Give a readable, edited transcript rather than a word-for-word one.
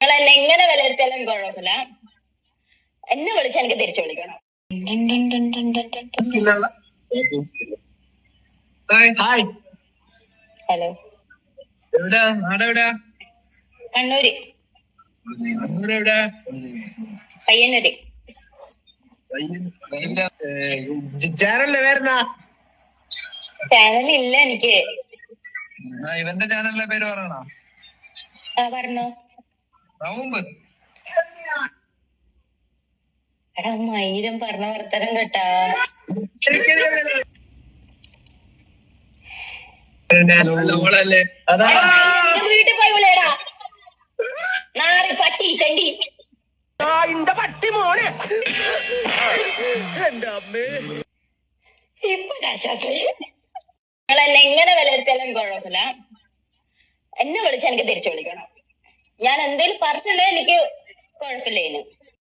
നിങ്ങൾ എന്നെ എങ്ങനെ വിലയിരുത്തിയാലും കുഴപ്പമില്ല. എന്നെ വിളിച്ച് എനിക്ക് തിരിച്ചു വിളിക്കണം. ഹലോ, എവിടാ നാടെവിടാ? കണ്ണൂര്. കണ്ണൂരെവിടാ? പയ്യന്നൂര്. ചാനലിന്റെ പേരെന്നാ? ചാനലില്ല എനിക്ക്. ഇവന്റെ ചാനലിന്റെ പേര് പറയണോ? പറഞ്ഞോ. റൗമ്പ്. എടാ മയിലും പറഞ്ഞ വർത്തനം കേട്ടാ. വീട്ടിൽ പോയി വിളിയടാ നാറി പട്ടി കണ്ടി. പട്ടി മോനെ ഇപ്പൊ നിങ്ങൾ എന്നെ എങ്ങനെ വിലയിരുത്തിയാലും കുഴപ്പമില്ല. എന്നെ വിളിച്ച് എനിക്ക് തിരിച്ചു വിളിക്കണം. ഞാൻ എന്തേലും പറഞ്ഞിട്ടുണ്ടെങ്കിൽ എനിക്ക് കുഴപ്പമില്ലേനു.